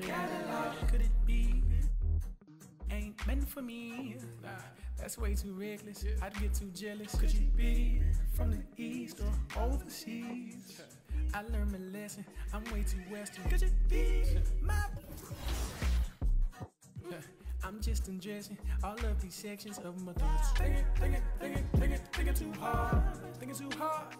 catalog. Could it be? Ain't meant for me. Nah, that's way too reckless. I'd get too jealous. Could you be from the east or overseas? I learned my lesson. I'm way too western. Could you be my? I'm just undressing all of these sections of my thoughts. Thinking too hard.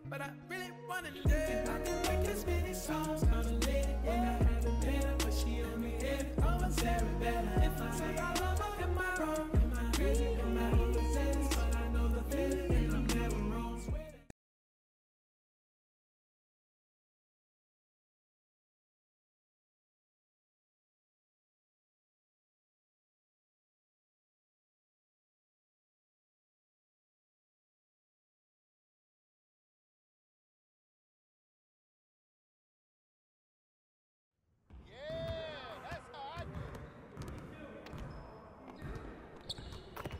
But I really wanna live. If I can make as many songs, gonna let it. When I haven't been her, but she on me heavy. Oh, I'm Sarah Bella. If I say I love her, am I wrong? Am I crazy? Am I overzealous? But I know the feeling, and I'm never wrong. Swear to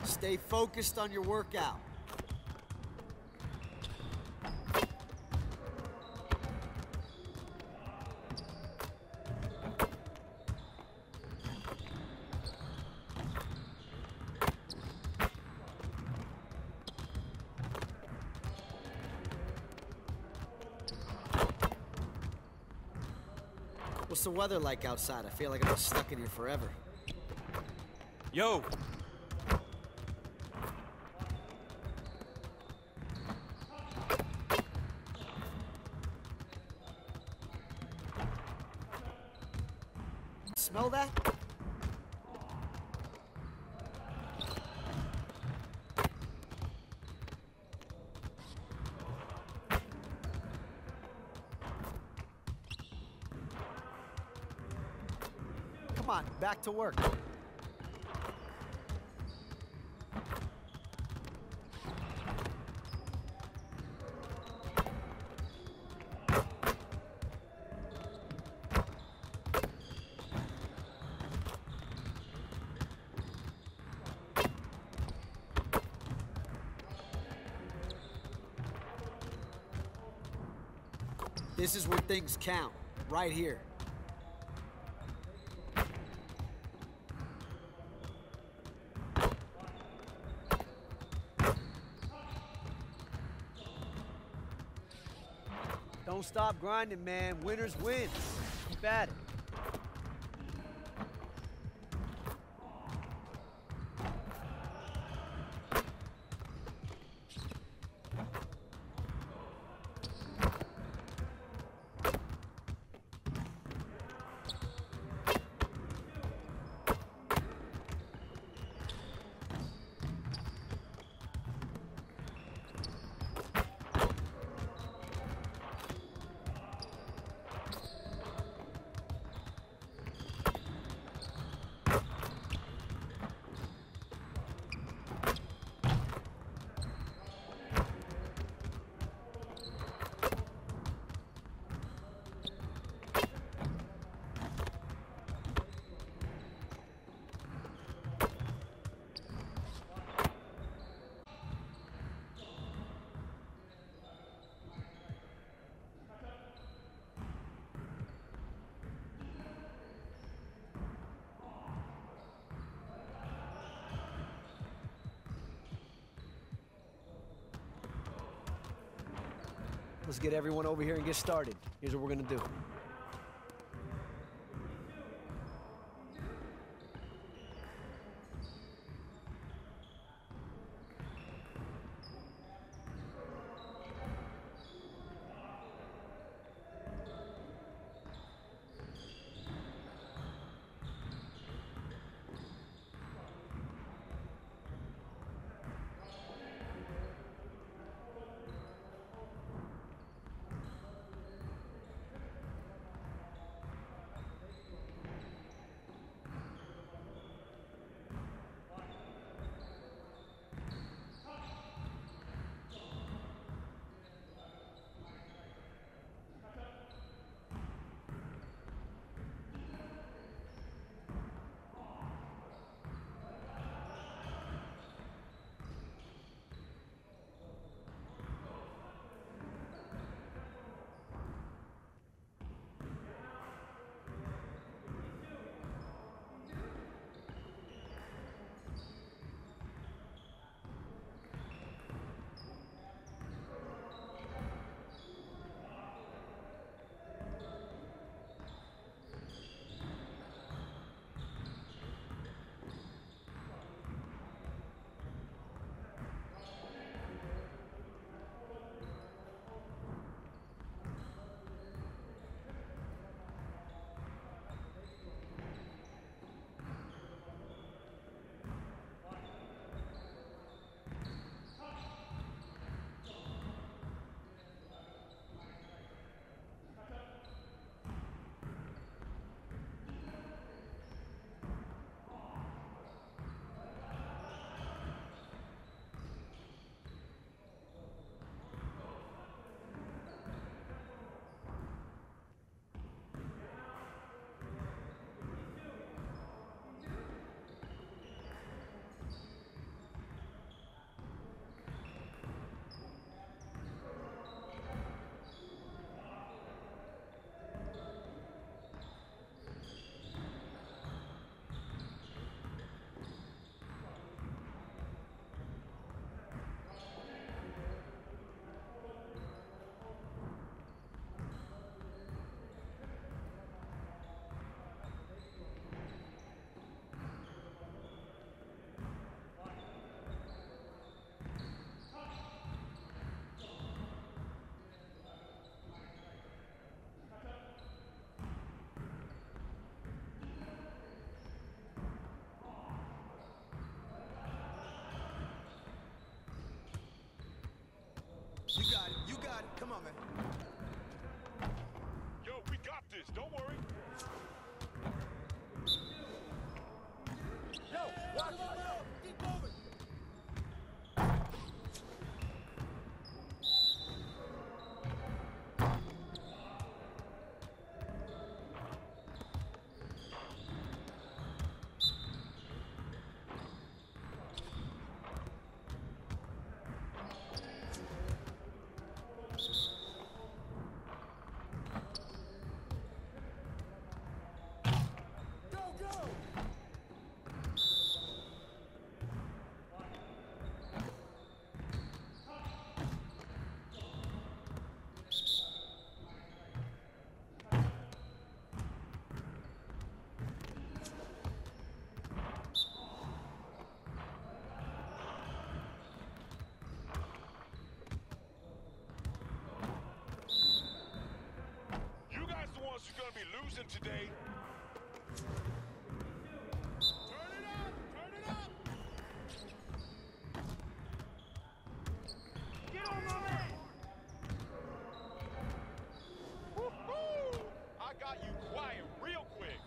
Stay focused on your workout. What's the weather like outside? I feel like I'm stuck in here forever. Yo! Smell that? Come on, back to work. This is where things count, right here. Don't stop grinding, man. Winners win. Keep at it. Let's get everyone over here and get started. Here's what we're gonna do. You got it. You got it. Come on, man. Yo, we got this. Don't worry. Yo, watch it. Keep moving. Who's gonna be losing today? Turn it up! Turn it up! Get on my man! Woo-hoo! I got you quiet real quick.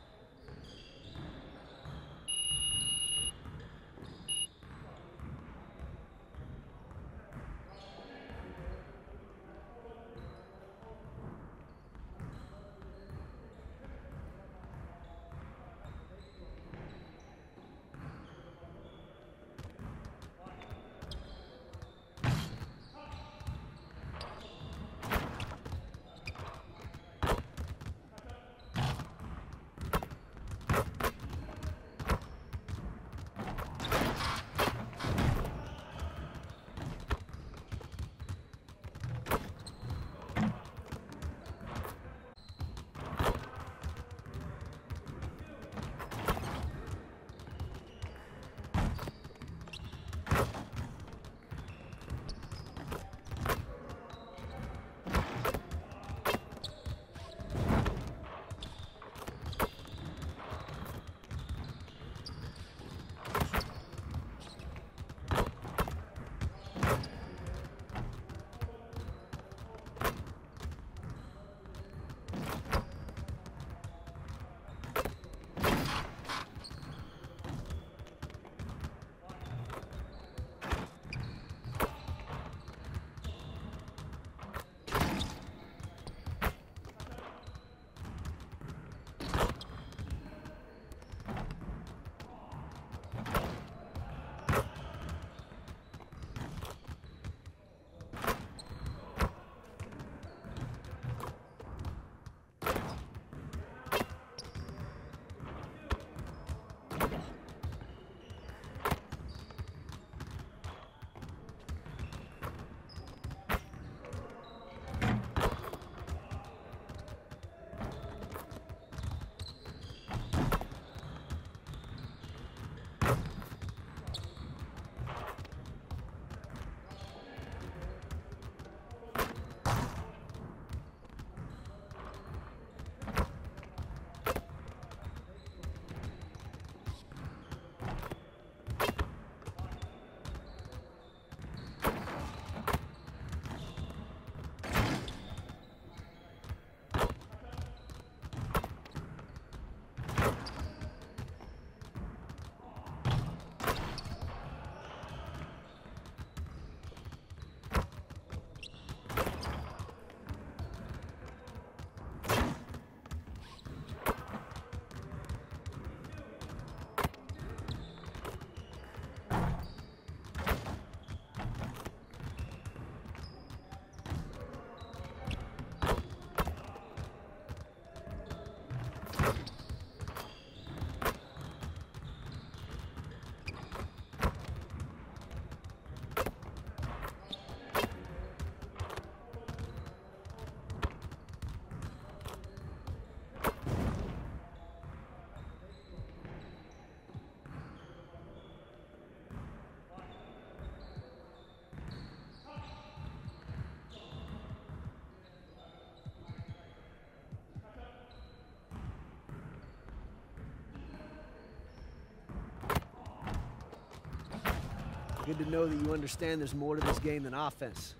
Good to know that you understand there's more to this game than offense.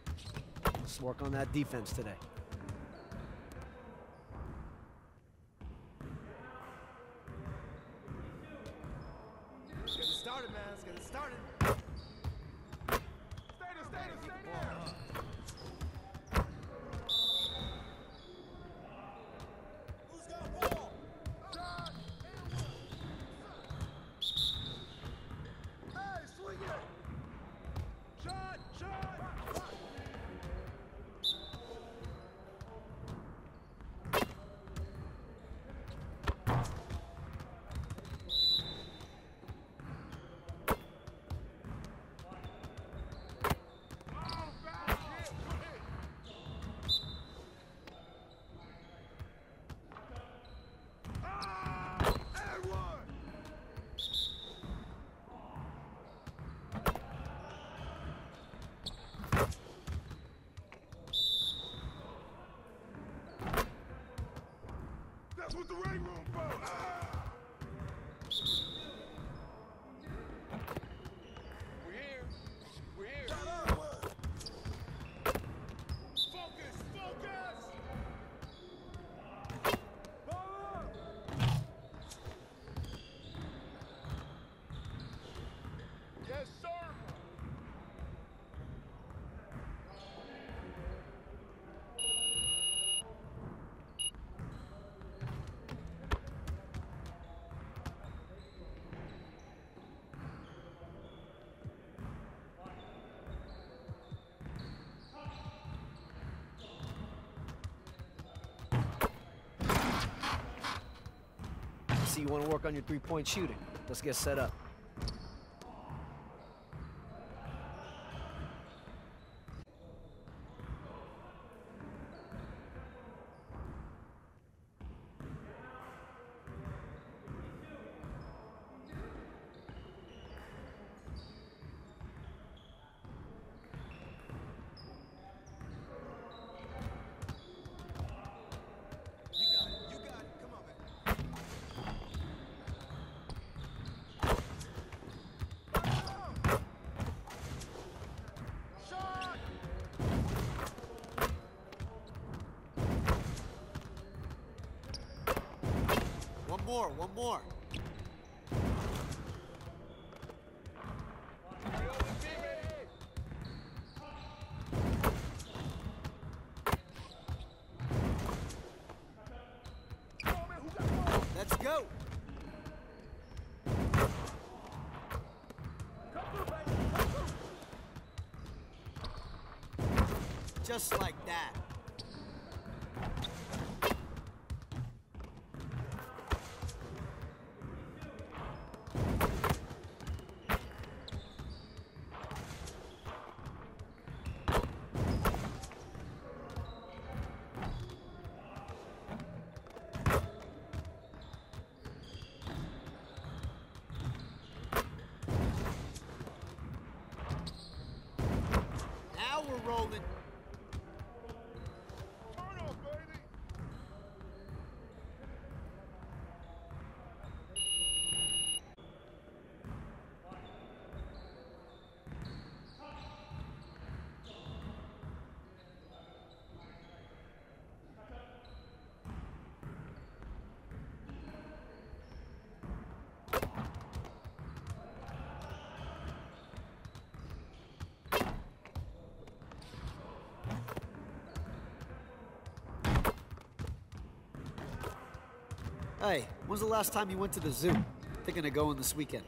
Let's work on that defense today. Let's get it started, man. Let's get it started. Stay there. Who's got ball? Shot. Hey, swing it. Shot. That's what the ring room for. We're here. We're here. Focus. Yes, sir. See, you want to work on your three-point shooting. Let's get set up. You got it. Come on, man. One more. Let's go. Just like that. Now we're rolling. Turn off, baby. Hey, when's the last time you went to the zoo? Thinking of going this weekend.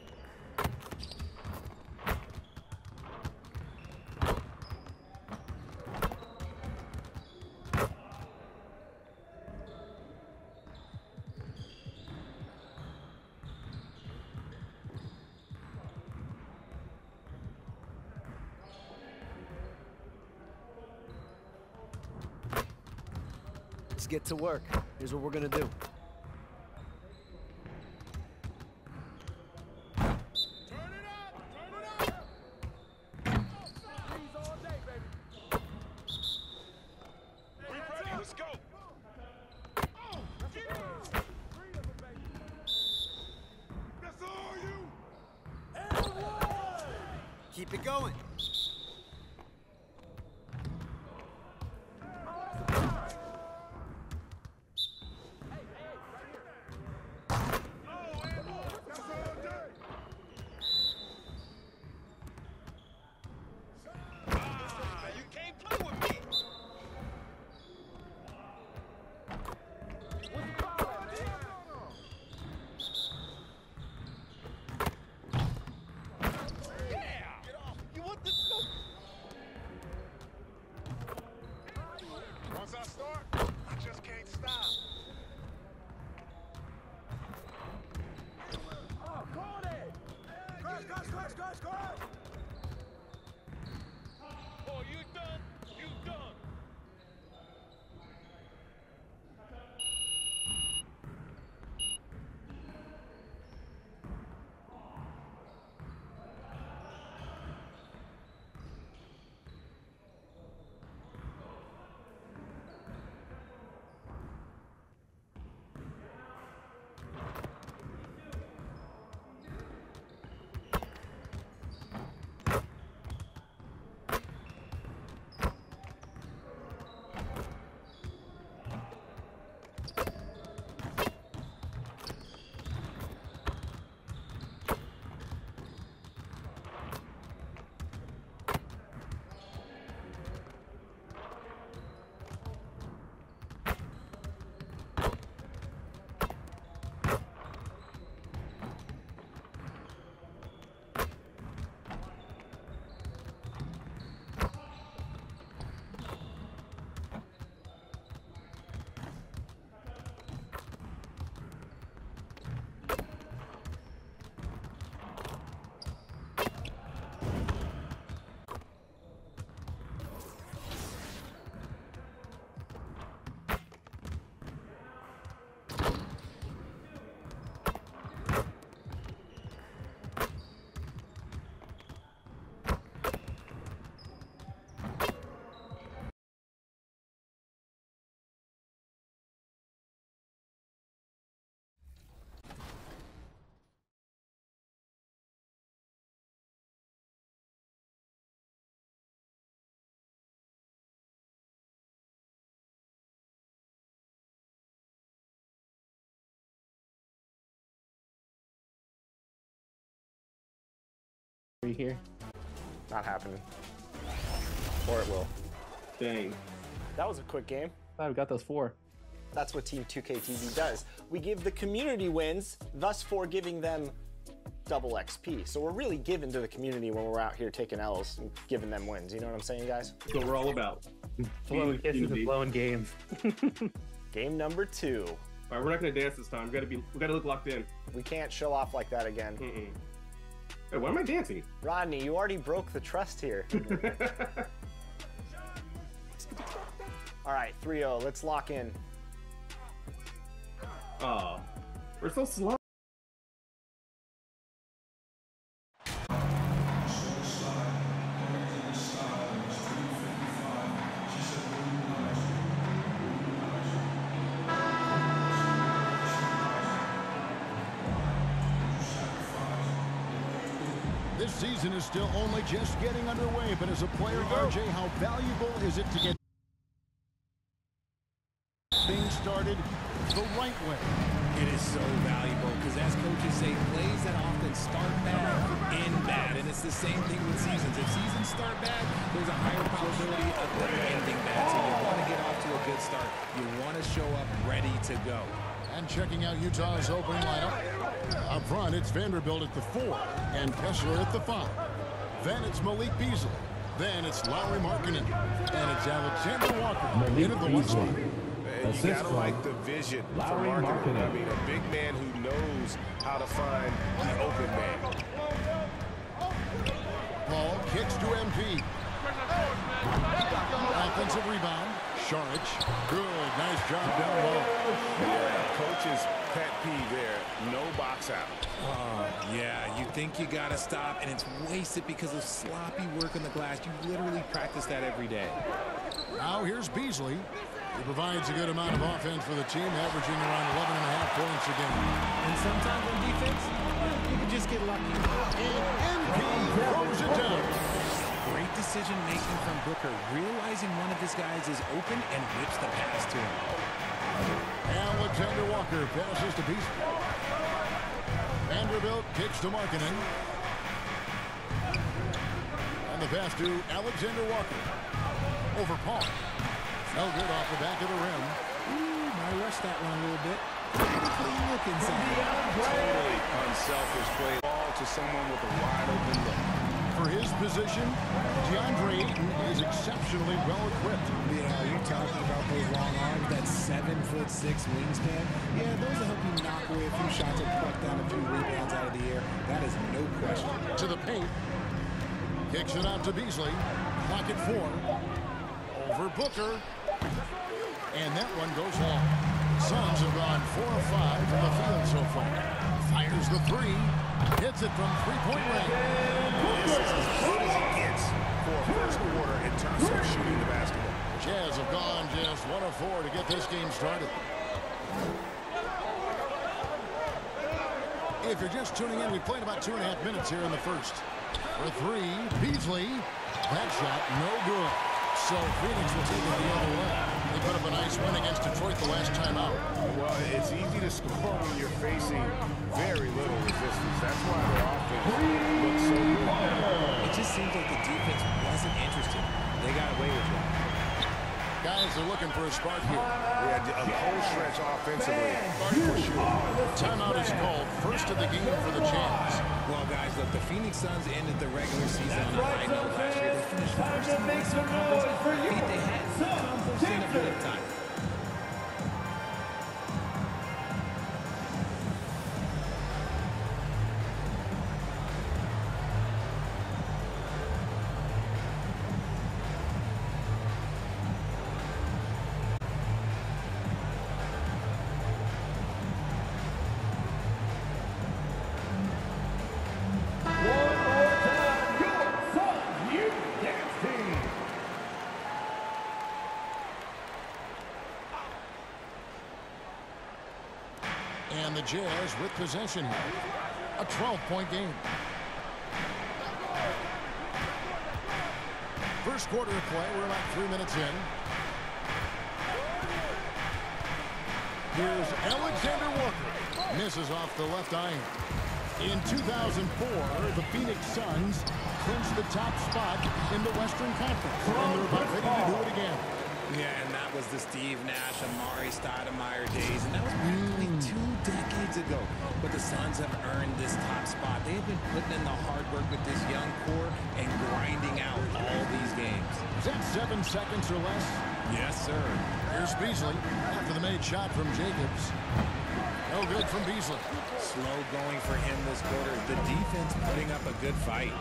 Let's get to work. Here's what we're gonna do. Let's go. That's all you. Keep it going. Oh, you done? You done? Here. Not happening. Or it will. Dang. That was a quick game. We got those 4. That's what Team 2K TV does. We give the community wins, thus for giving them double XP. So we're really giving to the community when we're out here taking L's and giving them wins. You know what I'm saying, guys? That's what we're all about. Blowing kisses and blowing games. Game number 2. All right, we're not gonna dance this time. We gotta look locked in. We can't show off like that again. Hey, why am I dancing? Rodney, you already broke the trust here. All right, 3-0. Let's lock in. Oh, we're so slow. This season is still only just getting underway, but as a player, RJ, how valuable is it to get things started the right way? It is so valuable because, as coaches say, plays that often start bad end bad, and it's the same thing with seasons. If seasons start bad, there's a higher probability of them ending bad. So you want to get off to a good start. You want to show up ready to go. And checking out Utah's opening lineup. Up front, it's Vanderbilt at the 4 and Kessler at the 5. Then it's Malik Beasley. Then it's Lauri Markkanen. And it's Alexander Walker into the left side. And you gotta like the vision for Markkanen. I mean, a big man who knows how to find the open man. Ball kicks to MP. Offensive rebound. Saric. Good. Nice job down low. Yeah, coach's pet peeve there. No box out. Yeah, you think you got to stop, and it's wasted because of sloppy work on the glass. You literally practice that every day. Now here's Beasley. He provides a good amount of offense for the team, averaging around 11.5 points a game. And sometimes on defense, you can just get lucky. And MP throws it down. Great decision-making from Booker, realizing one of his guys is open and whips the pass to him. Alexander Walker passes to Beasley. Vanderbilt kicks to Markkanen. And the pass to Alexander Walker. Over Paul. Fell good off the back of the rim. I rushed that one a little bit. Look inside. Totally unselfish play. Ball to someone with a wide open look. for his position, DeAndre Ayton is exceptionally well equipped. Yeah, you're talking about those long arms, that 7'6" wingspan. Yeah, those will help you knock away a few shots or pluck down a few rebounds out of the air. That is no question. To the paint. Kicks it out to Beasley. Clock at 4. Over Booker. And that one goes long. Suns have gone 4 of 5 from the field so far. Fires the 3. Hits it from three-point range. This is as good as it gets for a first quarter in terms of shooting the basketball. Jazz have gone just 1 of 4 to get this game started. If you're just tuning in, we played about 2.5 minutes here in the first. For 3, Beasley. That shot, no good. So Phoenix will take it the other way. They put up a nice win against Detroit the last time out. Well, it's easy to score when you're facing very little resistance. That's why their offense looks so good. It just seems like the defense wasn't interested. They got away with it. Guys are looking for a spark here. Yeah, a whole stretch offensively. For sure. Timeout is called. First of the game for the Jazz. Well, guys, look, the Phoenix Suns ended the regular season on a high note last year. They finished first in the Western Conference. They had accomplished in a bit of time. And the Jazz with possession here. A 12-point game. First quarter of play. We're about 3 minutes in. Here's Alexander Walker. Misses off the left iron. In 2004, the Phoenix Suns clinched the top spot in the Western Conference. And they're about ready to do it again. Yeah, and that was the Steve Nash, Amari Stoudemire days, and that was practically 2 decades ago. But the Suns have earned this top spot. They've been putting in the hard work with this young core and grinding out all these games. Is that 7 seconds or less? Yes, sir. Here's Beasley after the made shot from Jacobs. No good from Beasley. Slow going for him this quarter. The defense putting up a good fight.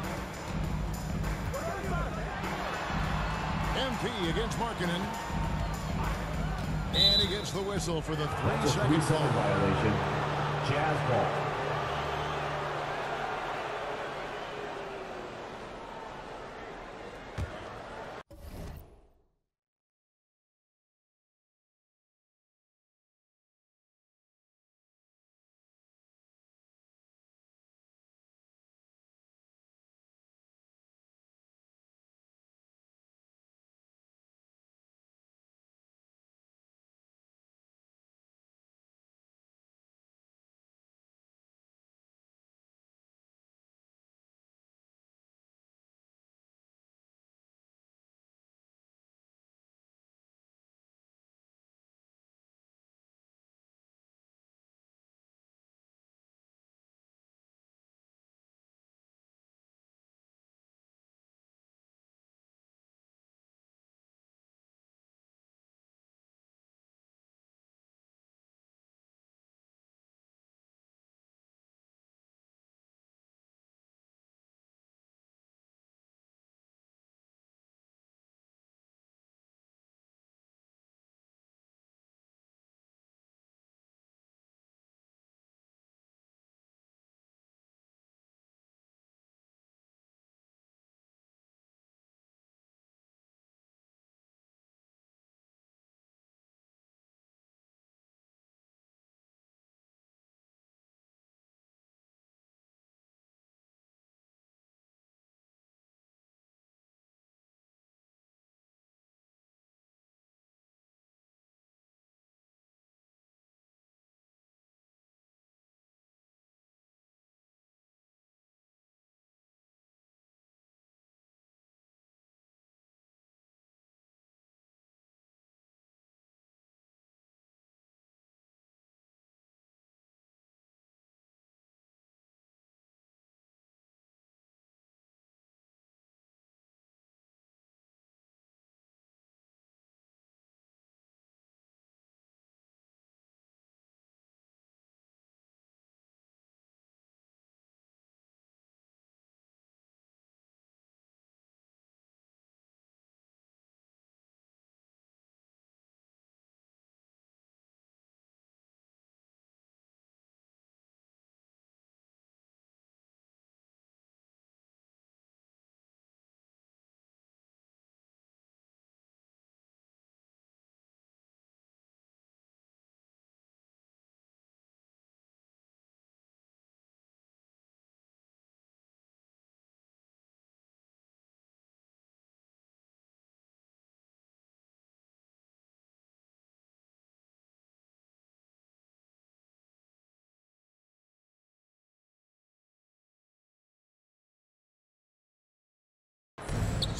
MP against Markkanen. And he gets the whistle for the 3-second violation. Jazz ball.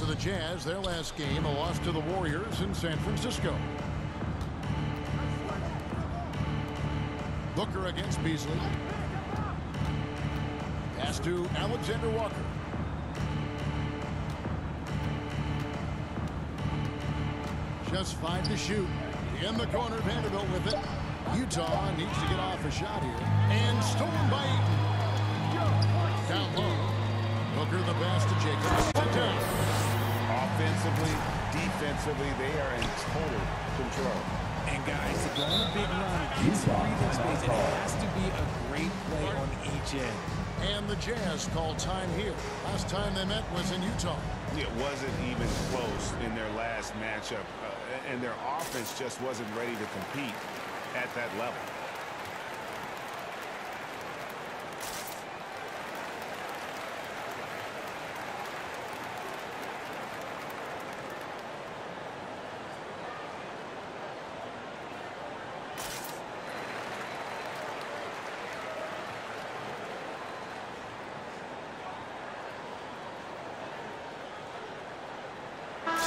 So the Jazz, their last game, a loss to the Warriors in San Francisco. Booker against Beasley. Pass to Alexander Walker. Just 5 to shoot. In the corner, Vanderbilt with it. Utah needs to get off a shot here. And stolen by Eaton. Down low. Booker the pass to Jacobs. Offensively, defensively, they are in total control. And guys, to go on a big run, get some breathing space, and it has to be a great play on each end. And the Jazz call time here. Last time they met was in Utah. It wasn't even close in their last matchup, and their offense just wasn't ready to compete at that level.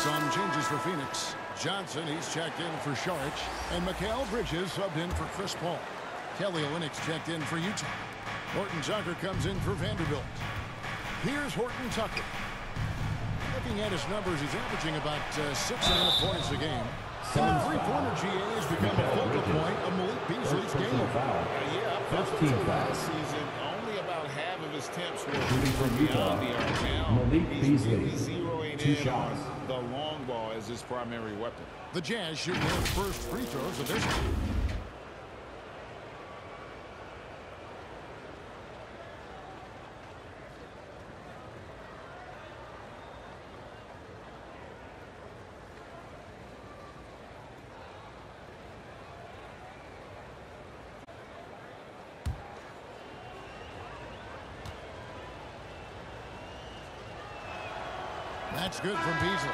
Some changes for Phoenix. Johnson, he's checked in for Saric. And Mikal Bridges subbed in for Chris Paul. Kelly Olynyk checked in for Utah. Horton Tucker comes in for Vanderbilt. Here's Horton Tucker. Looking at his numbers, he's averaging about 6.5 points a game. And the three-pointer GA has become a focal point of Malik Beasley's game. First team foul. Season, only about half of his attempts were from beyond the arc. Now, Malik Beasley, he's zeroing 2 in shots. on the long ball as his primary weapon. The Jazz shooting their first free throws of this game. That's good from Beasley.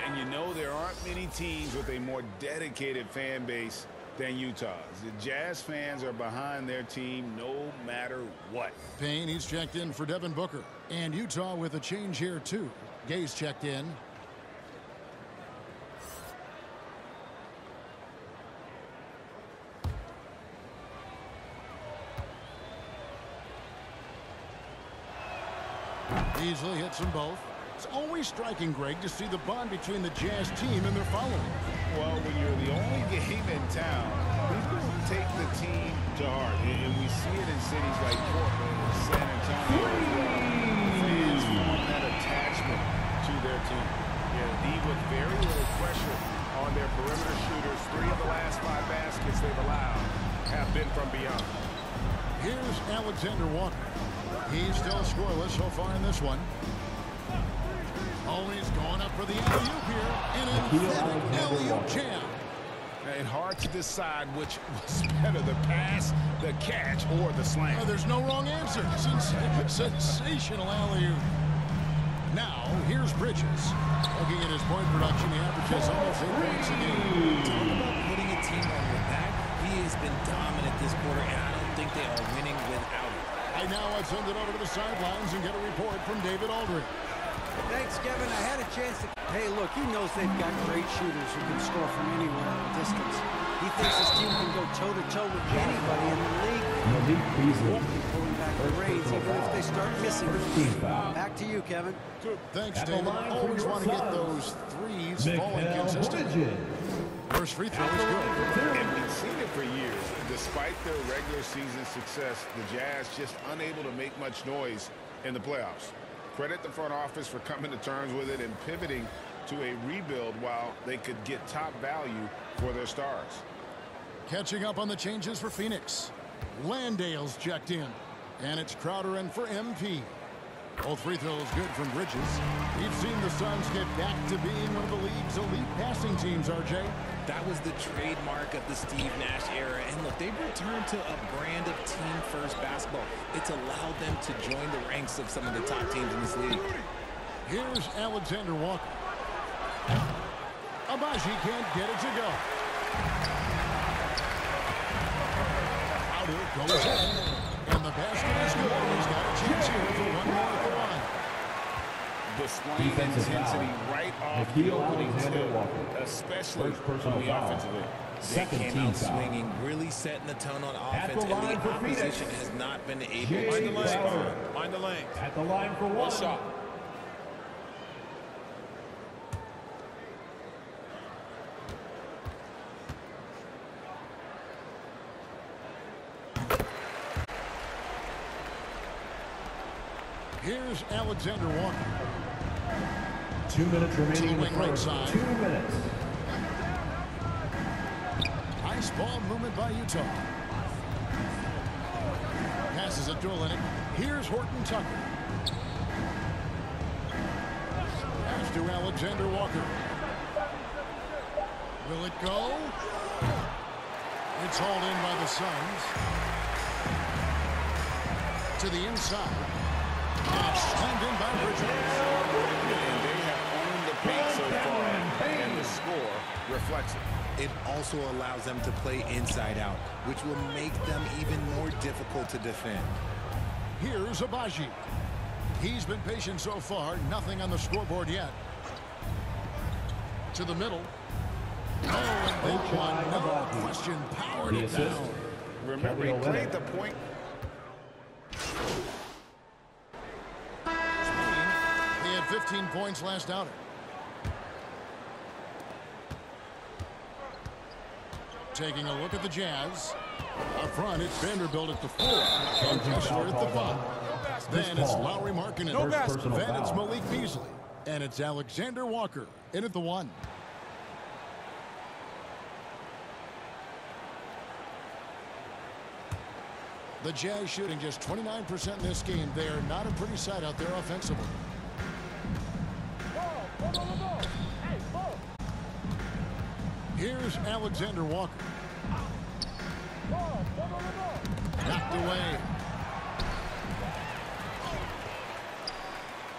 And you know there aren't many teams with a more dedicated fan base than Utah's. The Jazz fans are behind their team no matter what. Payne, he's checked in for Devin Booker. And Utah with a change here, too. Gay's checked in. Beasley hits them both. It's always striking, Greg, to see the bond between the Jazz team and their following. Well, when you're the only game in town, people take the team to heart. And we see it in cities like Portland and San Antonio. Fans form that attachment to their team. Yeah, with very little pressure on their perimeter shooters. 3 of the last 5 baskets they've allowed have been from beyond. Here's Alexander Walker. He's still scoreless so far in this one. Oh, he's going up for the alley-oop here. An emphatic alley-oop jam. And hard to decide which was better, the pass, the catch, or the slam. Oh, there's no wrong answer. Sensational alley-oop. Now, here's Bridges. Looking at his point production, he averages almost 8 points a game. Talk about putting a team on with that. He has been dominant this quarter, and I don't think they are winning without him. Right now, let's send it over to the sidelines and get a report from David Aldridge. Thanks, Kevin. I had a chance to... Hey, look, he knows they've got great shooters who can score from anywhere in the distance. He thinks his team can go toe-to-toe with anybody in the league. Malik Beasley, Won't be pulling back the reins even if they start missing. Back to you, Kevin. Thanks, David. Always want to get those threes falling consistently. First free throw is good. And we've seen it for years. Despite their regular season success, the Jazz just unable to make much noise in the playoffs. Credit the front office for coming to terms with it and pivoting to a rebuild while they could get top value for their stars. Catching up on the changes for Phoenix. Landale's checked in. And it's Crowder in for MP. Both free throws good from Bridges. We've seen the Suns get back to being one of the league's elite passing teams, RJ. That was the trademark of the Steve Nash era. And look, they've returned to a brand of team-first basketball. It's allowed them to join the ranks of some of the top teams in this league. Here's Alexander Walker. Abaji can't get it to go. Crowder goes in. And the basket is good. He's got a chance here for one more at the line. Displaying intensity right off the opening tip, especially on the offensive end. They came out swinging, really setting the tone on offense, and the opposition has not been able to Mind the lane. respond. Mind the lane. At the line for One one. shot. Here's Alexander Walker. 2 minutes remaining in the T-wing right first. side. 2 minutes. Nice ball movement by Utah. Passes it to Olenek. Here's Horton Tucker. Pass to Alexander Walker. Will it go? It's hauled in by the Suns. To the inside. And it's slammed in by Bridges. And they have owned the paint so far, and the score reflects it. It also allows them to play inside out, which will make them even more difficult to defend. Here's Abaji. He's been patient so far. Nothing on the scoreboard yet. To the middle. Oh, and big one. No question. Powered it down. Remember, he played the point. He had 15 points last outing. Taking a look at the Jazz. Up front, it's Vanderbilt at the 4 and Kessler at the 5. Then it's Lowry Markkanen. Then it's Malik Beasley. And it's Alexander Walker in at the 1. The Jazz shooting just 29% in this game. They are not a pretty sight out there offensively. Here's Alexander Walker. Knocked away.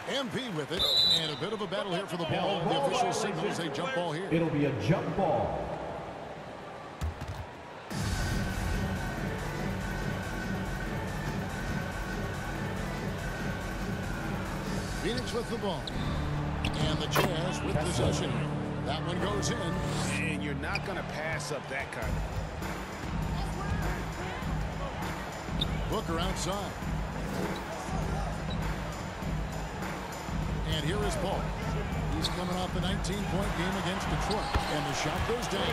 MP with it. And a bit of a battle here for the ball. The official signals a jump ball here. It'll be a jump ball. Phoenix with the ball. And the Jazz with possession. That one goes in. And you're not going to pass up that kind of. Booker outside. And here is Paul. He's coming off a 19-point game against Detroit. And the shot goes down.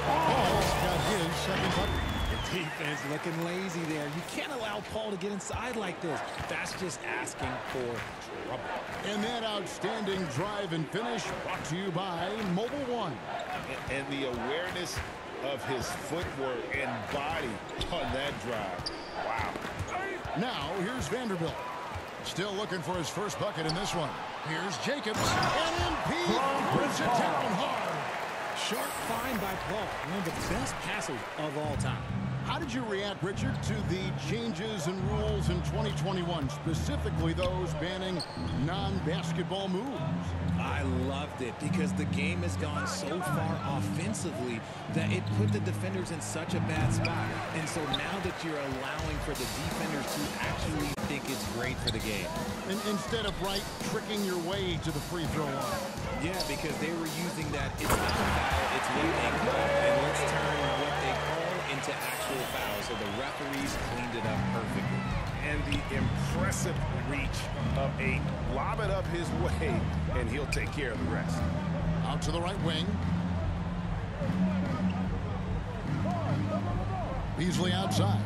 Paul's got his second bucket. The defense looking lazy there. You can't allow Paul to get inside like this. That's just asking for trouble. And that outstanding drive and finish brought to you by Mobile One. And the awareness of his footwork and body on that drive. Wow. Now, here's Vanderbilt. Still looking for his first bucket in this one. Here's Jacobs. And MP puts it down hard. Sharp find by Paul, one of the best passers of all time. How did you react, Richard, to the changes and rules in 2021, specifically those banning non-basketball moves? I loved it because the game has gone so far offensively that it put the defenders in such a bad spot. And so now that you're allowing for the defenders to actually think it's great for the game. And instead of tricking your way to the free throw line. Yeah, because they were using that it's not a foul, it's what they call, and let's turn what they call into actual fouls. So the referees cleaned it up perfectly. And the impressive reach of a lob it up his way, and he'll take care of the rest. Out to the right wing. Beasley outside.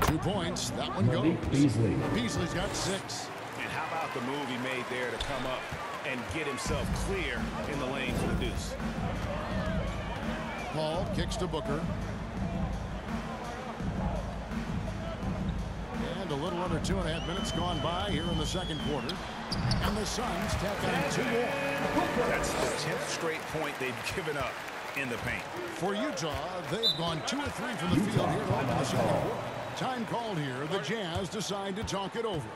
2 points. That one goes. Beasley. Beasley's got 6. And how about the move he made there to come up and get himself clear in the lane for the deuce? Paul kicks to Booker. And a little under 2.5 minutes gone by here in the second quarter. And the Suns tack on 2 more. That's the 10th straight point they've given up in the paint. For Utah, they've gone 2 of 3 from the field here in the second quarter. Time called here. The Jazz decide to talk it over.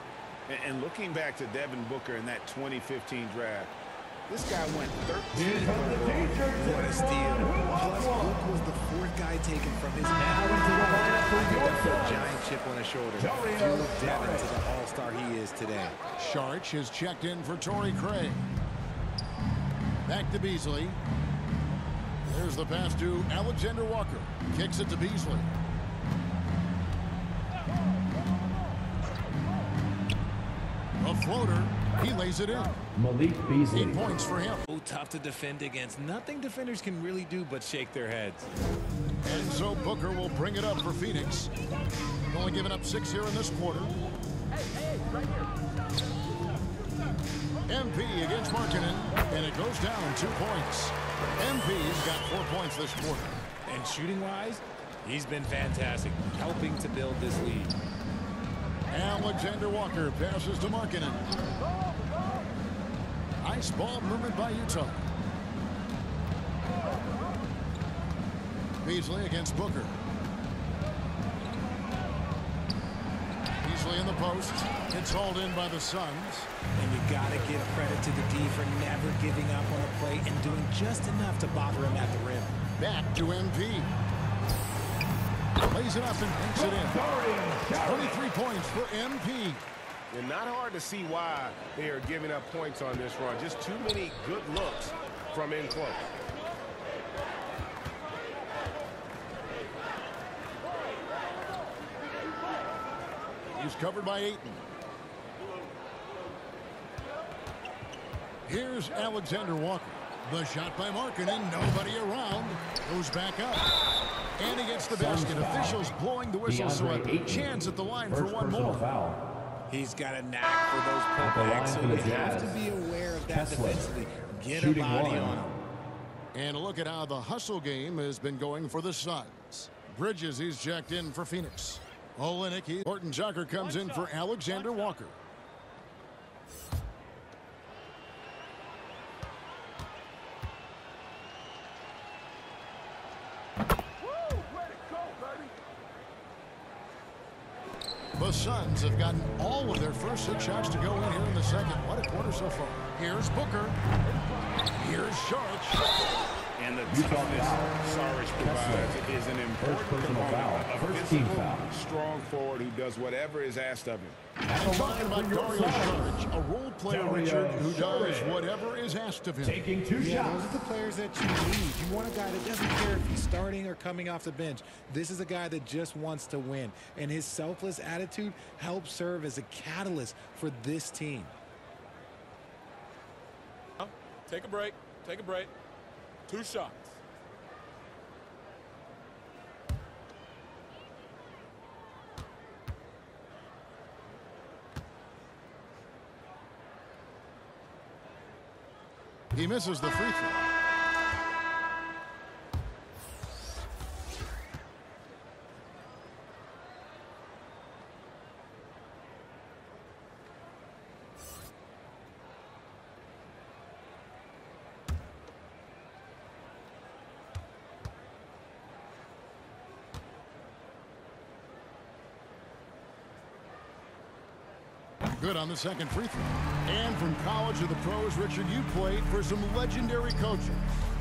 And looking back to Devin Booker in that 2015 draft, this guy went 13 overall. What a steal. Plus, Book was the 4th guy taken from his now into the Giant chip on his shoulder. Drew Devin to the all-star he is today. Sharch is checked in for Torrey Craig. Back to Beasley. There's the pass to Alexander Walker. Kicks it to Beasley. A floater. He lays it in. Malik Beasley. 8 points for him. Oh, tough to defend against. Nothing defenders can really do but shake their heads. And so Booker will bring it up for Phoenix. Only giving up 6 here in this quarter. MP against Markkanen, and it goes down 2 points. MP's got 4 points this quarter. And shooting-wise, he's been fantastic, helping to build this lead. Alexander Walker passes to Markkanen. Nice ball movement by Utah. Beasley against Booker. Beasley in the post. It's hauled in by the Suns. And you got to give credit to the D for never giving up on a play and doing just enough to bother him at the rim. Back to MP. Lays it up and banks it in. 23 points for MP. And not hard to see why they are giving up points on this run. Just too many good looks from in close. He's covered by Ayton. Here's Alexander Walker. The shot by Markkanen. Nobody around. Goes back up. And he gets the basket. Officials blowing the whistle, so a chance at the line for one more. Foul. He's got a knack for those putbacks, so you have to be aware of that defensively. Get a body on him. And look at how the hustle game has been going for the Suns. Bridges, he's checked in for Phoenix. Olynyk, Horton Tucker comes in for Alexander Walker. The Suns have gotten all of their first 6 shots to go in here in the second. What a quarter so far. Here's Booker. Here's Sharch. And the toughness Saric provides is an important component. A physical, strong forward who does whatever is asked of him. I'm talking about Dario Saric, a role player, Richard, who does whatever is asked of him. Taking 2 Yeah, shots. those are the players that you need. You want a guy that doesn't care if he's starting or coming off the bench. This is a guy that just wants to win, and his selfless attitude helps serve as a catalyst for this team. Take a break. Take a break. 2 shots. He misses the free throw. Good on the second free throw. And from college to the pros, Richard, you played for some legendary coaches.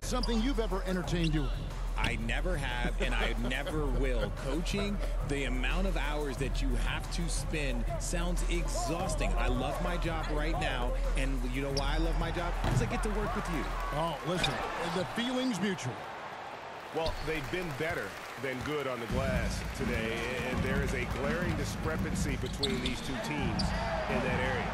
Something you've ever entertained doing? I never have, and I never will. Coaching, the amount of hours that you have to spend sounds exhausting. I love my job right now, and you know why I love my job? Because I get to work with you. Oh, listen, the feeling's mutual. Well, they've been better than good on the glass today, and there is a glaring discrepancy between these two teams in that area.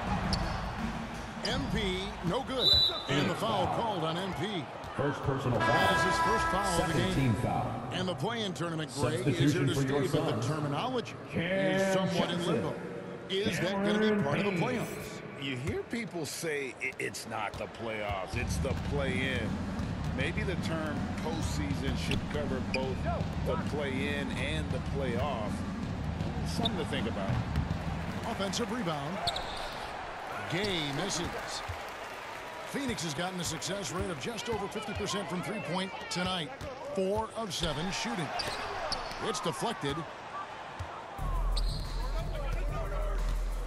MP, no good. And the foul called on MP. First personal foul. That is his first foul of the Second game. team foul. And the play-in tournament, Greg, is here to Substitution for your stay, but the Suns. terminology Cam is somewhat in Johnson. limbo. Is that going to be part of the playoffs? You hear people say it's not the playoffs, it's the play-in. Maybe the term postseason should cover both the play-in and the playoff. Something to think about. Offensive rebound. Gay misses. Phoenix has gotten a success rate of just over 50% from three-point tonight. 4 of 7 shooting. It's deflected.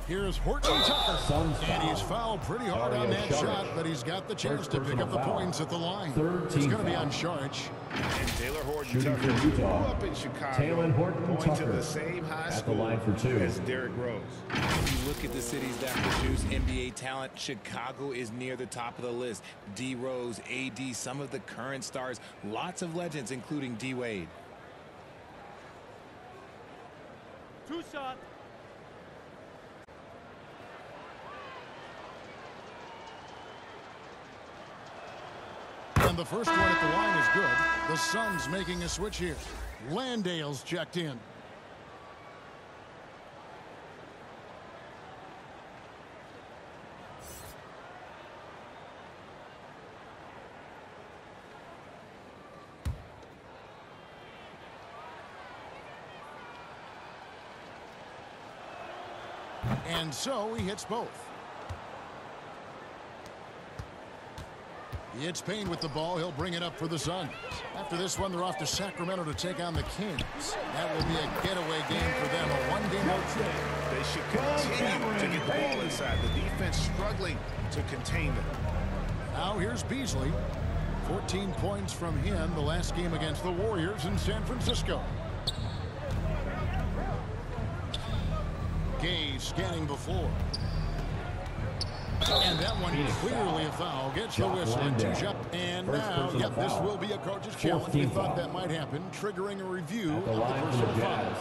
Here's Horton Tucker. And he's fouled pretty hard on that shot, but he's got the chance to pick up the points at the line. It's going to be on charge. And Taylor Horton Tucker grew up in Chicago, going to the same high school as Derrick Rose. If you look at the cities that produce NBA talent, Chicago is near the top of the list. D. Rose, AD, some of the current stars, lots of legends, including D. Wade. Two shot. And the first one at the line is good. The Suns making a switch here. Landale's checked in. And so he hits both. It's Payne with the ball. He'll bring it up for the Suns. After this one, they're off to Sacramento to take on the Kings. That will be a getaway game for them, a one-game outright. They should continue to get the ball inside. The defense struggling to contain them. Now here's Beasley. 14 points from him the last game against the Warriors in San Francisco. Gay scanning the floor. And that one clearly a foul. Gets the whistle and 2 shots. And now, yep, this will be a coach's challenge. We thought that might happen, triggering a review of the personal foul.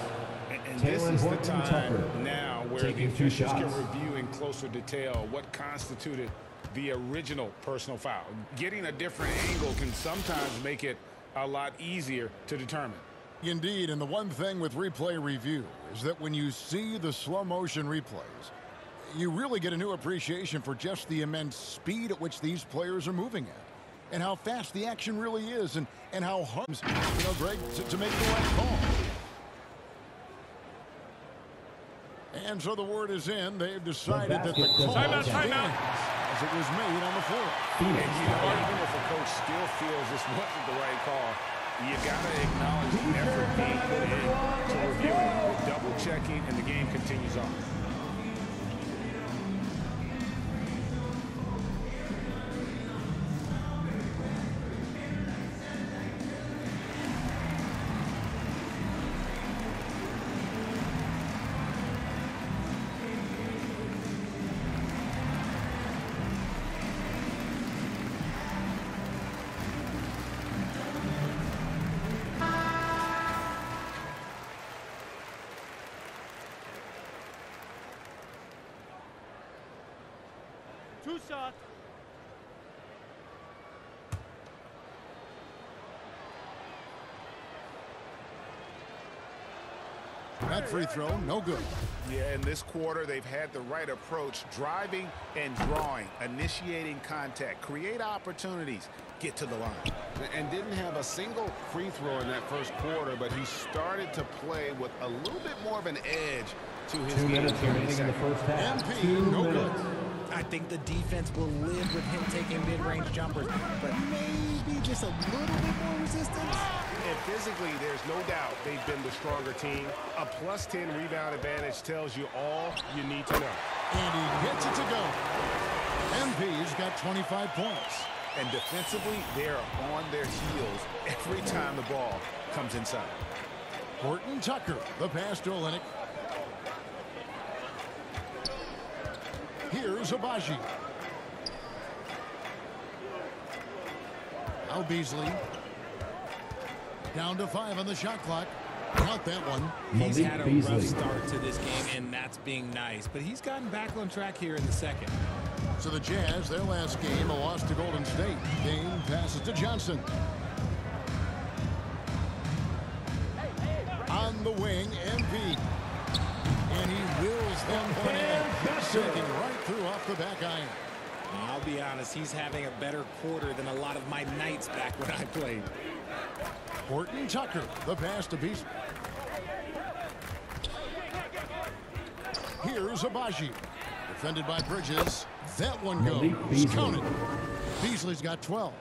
And this is the time now where the officials can review in closer detail what constituted the original personal foul. Getting a different angle can sometimes make it a lot easier to determine. Indeed, and the one thing with replay review is that when you see the slow motion replays, you really get a new appreciation for just the immense speed at which these players are moving at, and how fast the action really is, and how hard, you know, Greg, to make the right call. And so the word is in. They've decided that the call stands as it was made on the floor. And even if a coach still feels this wasn't the right call, you got to acknowledge the effort being put in to review it, double-checking, and the game continues on. Two shot. That free throw, no good. Yeah, in this quarter, they've had the right approach, driving and drawing, initiating contact, create opportunities, get to the line. And didn't have a single free throw in that first quarter, but he started to play with a little bit more of an edge to his game. 2 minutes remaining in the first half. MP, 2 no minutes. good. I think the defense will live with him taking mid-range jumpers, but maybe just a little bit more resistance. And physically, there's no doubt they've been the stronger team. A +10 rebound advantage tells you all you need to know. And he gets it to go. MP's got 25 points. And defensively, they're on their heels every time the ball comes inside. Horton Tucker, the pass to Olynyk. Here's Abaji. Now Beasley. Down to 5 on the shot clock. Not that one. He's had a rough start to this game, and that's being nice. But he's gotten back on track here in the second. So the Jazz, their last game, a loss to Golden State. Dame passes to Johnson. On the wing, MP. And he wills them one in. Shaking right through off the back iron. I'll be honest, he's having a better quarter than a lot of my nights back when I played. Horton Tucker, the pass to Beasley. Here's Abaji. Defended by Bridges. That one goes. Counted. Beasley's got 12.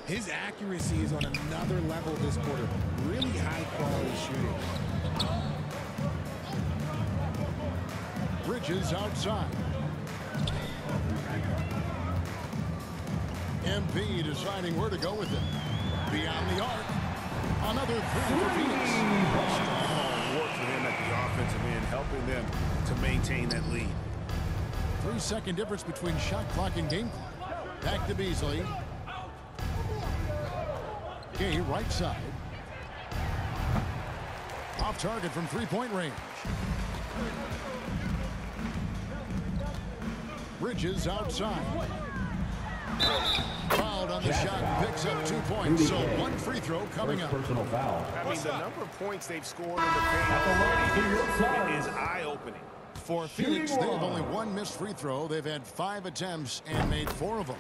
His accuracy is on another level this quarter. Really high quality shooting. Bridges outside. MP deciding where to go with it. Beyond the arc. Another three for Phoenix. Strong work for him at the offensive end, helping them to maintain that lead. 3-second difference between shot clock and game clock. Back to Beasley. Gay right side. Off target from three-point range. Bridges outside. Fouled on the shot and picks up 2 points. So one free throw coming up. Personal foul. I mean, the number of points they've scored in the paint is eye-opening. For Phoenix, they have only one missed free throw. They've had 5 attempts and made 4 of them.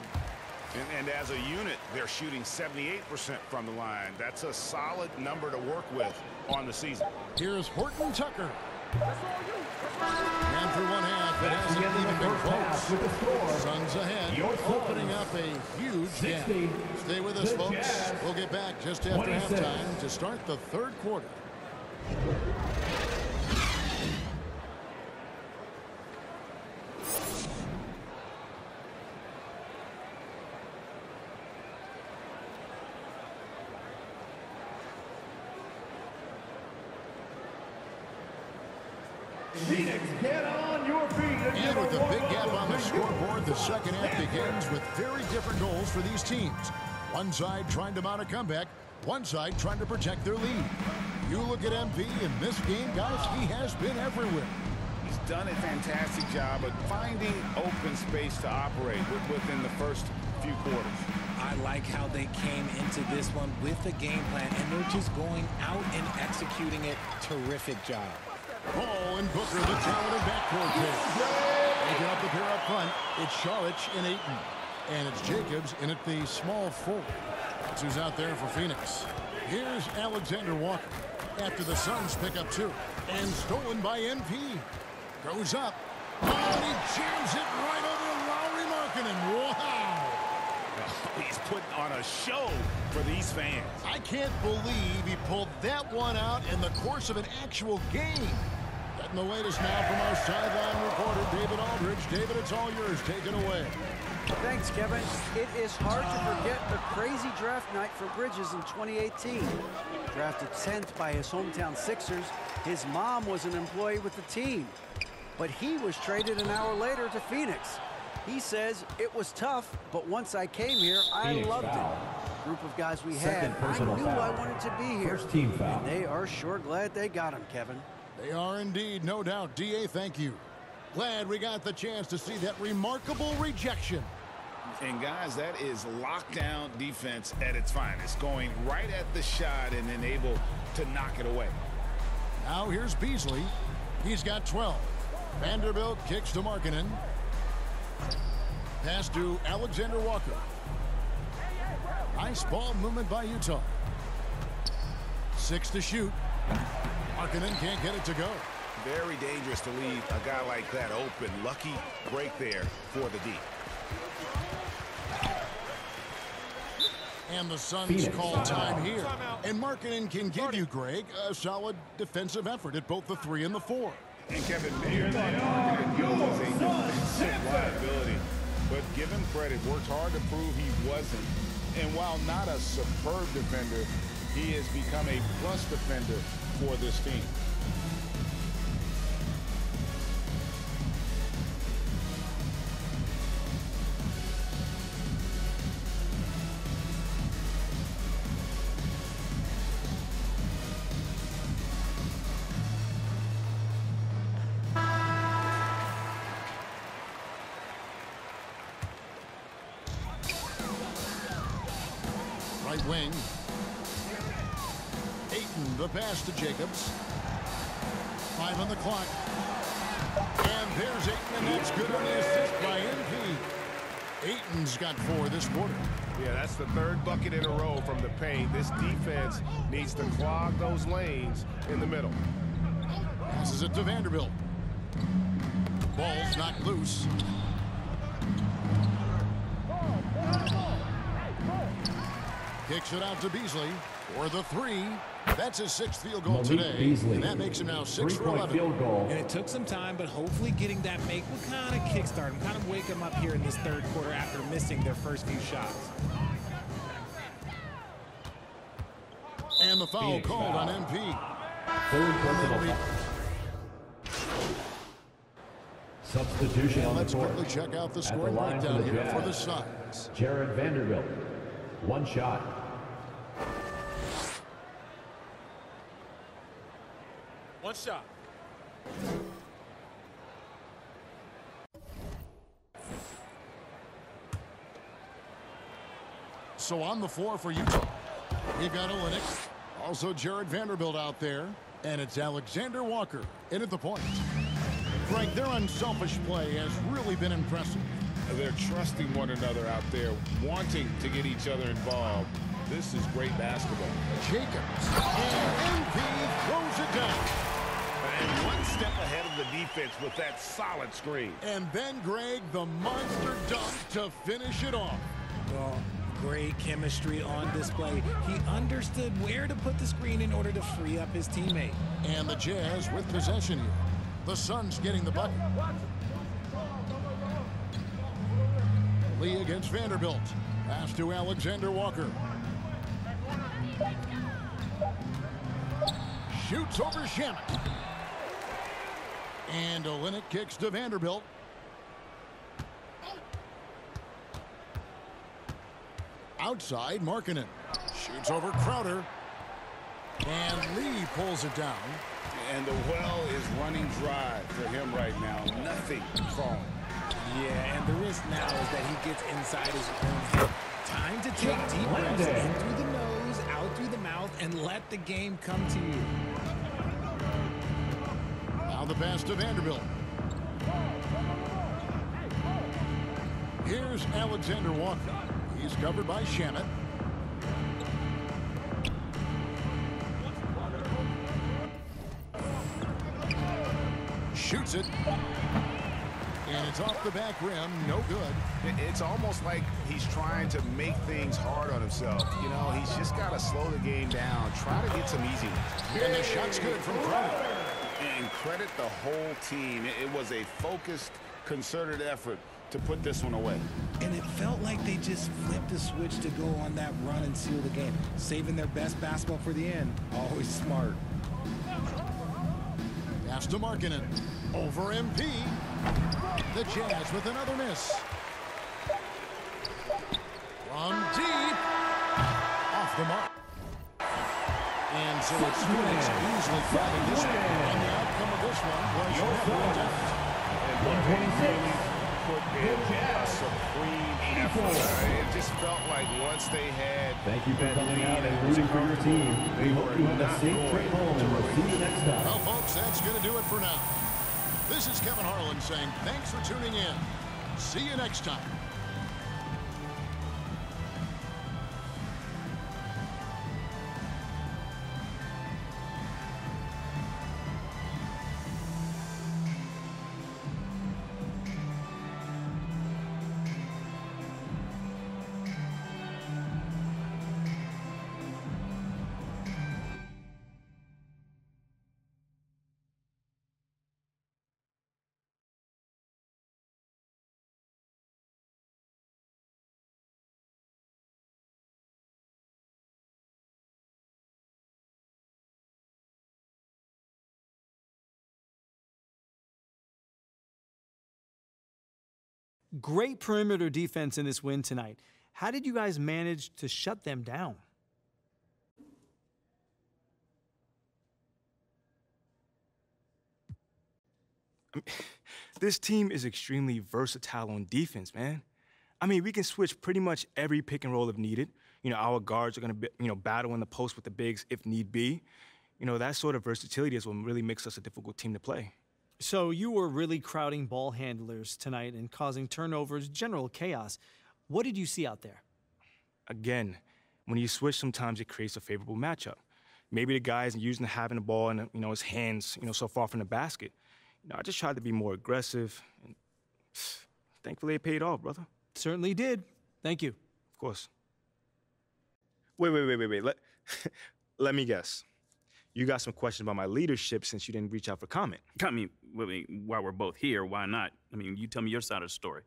And as a unit, they're shooting 78% from the line. That's a solid number to work with on the season. Here's Horton Tucker. And through one half, it hasn't even been close. Suns ahead, opening up a huge gap. Stay with us, folks. We'll get back just after halftime to start the third quarter. Phoenix, get on your feet. And with a big gap on the scoreboard, the second half begins with very different goals for these teams. One side trying to mount a comeback, one side trying to protect their lead. You look at MP in this game, guys, he has been everywhere. He's done a fantastic job of finding open space to operate within the first few quarters. I like how they came into this one with a game plan, and they're just going out and executing it. Terrific job. Paul and Booker, the talented backcourt pair. Making up the pair up front, it's Saric and Ayton. And it's Jacobs in at the small forward. That's who's out there for Phoenix. Here's Alexander Walker after the Suns pick up 2. And stolen by MP. Goes up. Oh, and he jams it right over Lauri Markkanen. Wow. He's putting on a show for these fans. I can't believe he pulled that one out in the course of an actual game. Getting the latest now from our sideline reporter, David Aldridge. David, it's all yours. Take it away. Thanks, Kevin. It is hard to forget the crazy draft night for Bridges in 2018. Drafted 10th by his hometown Sixers, his mom was an employee with the team. But he was traded an hour later to Phoenix. He says, it was tough, but once I came here, I loved it. Group of guys we had, I knew I wanted to be here. First team foul. And they are sure glad they got him, Kevin. They are indeed, no doubt. DA, thank you. Glad we got the chance to see that remarkable rejection. And guys, that is lockdown defense at its finest, going right at the shot and then able to knock it away. Now here's Beasley. He's got 12. Vanderbilt kicks to Markkanen. Pass to Alexander Walker. Nice ball movement by Utah. 6 to shoot. Markkanen can't get it to go. Very dangerous to leave a guy like that open. Lucky break there for the D. And the Suns call time here. And Markkanen can give you, Greg, a solid defensive effort at both the 3 and the 4. And Kevin, Markkanen was a defensive liability. But give him credit, worked hard to prove he wasn't. And while not a superb defender, he has become a plus defender for this team. Right wing. Ayton, the pass to Jacobs. 5 on the clock. And there's Ayton, and that's good on the assist by MP. Ayton's got 4 this quarter. Yeah, that's the 3rd bucket in a row from the paint. This defense needs to clog those lanes in the middle. Passes it to Vanderbilt. Ball's knocked loose. Kicks it out to Beasley. For the three. That's his 6th field goal today, and that makes him now 6 for 11. Field goal. And it took some time, but hopefully getting that make will kind of kickstart him, kind of wake him up here in this 3rd quarter after missing their first few shots. And the foul called on MP. Substitution and on let's the court. quickly check out the scoring breakdown here for the Suns. Jared Vanderbilt, 1 shot. One shot. So on the floor for Utah, we've got Olynyk, also Jared Vanderbilt out there, and it's Alexander Walker in at the point. Frank, their unselfish play has really been impressive. They're trusting one another out there, wanting to get each other involved. This is great basketball. Jacobs, and MP throws it down. And one step ahead of the defense with that solid screen. And then Greg, the monster dunk to finish it off. Well, great chemistry on display. He understood where to put the screen in order to free up his teammate. And the Jazz with possession here. The Suns getting the bucket. Lee against Vanderbilt. Pass to Alexander Walker. Shoots over Shamet. And Olynyk kicks to Vanderbilt. Outside, Markkanen. Shoots over Crowder. And Lee pulls it down. And the well is running dry for him right now. Nothing falling. Yeah, and the risk now is that he gets inside his own head. Time to take deep breaths in through the nose, out through the mouth, and let the game come to you. Now the pass to Vanderbilt. Here's Alexander Walker. He's covered by Shamet. Shoots it. And it's off the back rim. No good. It's almost like he's trying to make things hard on himself. You know, he's just got to slow the game down. Try to get some easy ones. And the shot's good from Crowder. And credit the whole team. It was a focused, concerted effort to put this one away. And it felt like they just flipped a switch to go on that run and seal the game. Saving their best basketball for the end. Always smart. Pass to Markkanen. Over MP. The Jazz with another miss. From deep. Off the mark. And so it's Phoenix easily grabbing this one. And the outcome of this one was never in doubt. And really put in a supreme effort. It just felt like once they had Thank you for coming out and rooting for your team. We hope you have a safe trip home and we'll see you next time. Well, folks, that's going to do it for now. This is Kevin Harlan saying thanks for tuning in. See you next time. Great perimeter defense in this win tonight. How did you guys manage to shut them down? This team is extremely versatile on defense, man. I mean, we can switch pretty much every pick and roll if needed. You know, our guards are going to, battle in the post with the bigs if need be. You know, that sort of versatility is what really makes us a difficult team to play. So you were really crowding ball handlers tonight and causing turnovers, general chaos. What did you see out there? Again, when you switch, sometimes it creates a favorable matchup. Maybe the guy isn't used to having the ball in, his hands, so far from the basket. I just tried to be more aggressive, and thankfully it paid off, brother. Certainly did. Thank you. Of course. Wait. Let me guess. You got some questions about my leadership since you didn't reach out for comment. I mean, while we're both here, why not? I mean, you tell me your side of the story.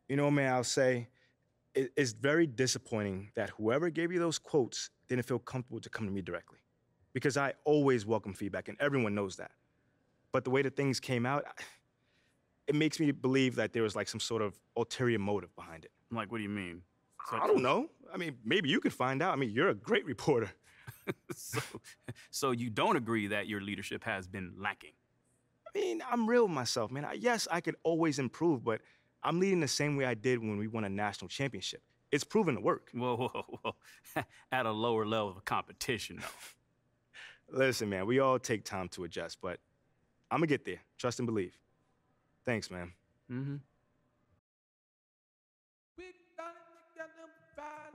You know, man, I'll say it's very disappointing that whoever gave you those quotes didn't feel comfortable to come to me directly. Because I always welcome feedback, and everyone knows that. But the way that things came out, it makes me believe that there was like some sort of ulterior motive behind it. Like, what do you mean? I don't know. I mean, maybe you could find out. I mean, you're a great reporter. So you don't agree that your leadership has been lacking? I mean, I'm real with myself, man. Yes, I could always improve, but I'm leading the same way I did when we won a national championship. It's proven to work. Whoa. At a lower level of competition, though. Listen, man, we all take time to adjust, but I'm gonna get there. Trust and believe. Thanks, man. Mm-hmm. We got it together, fight,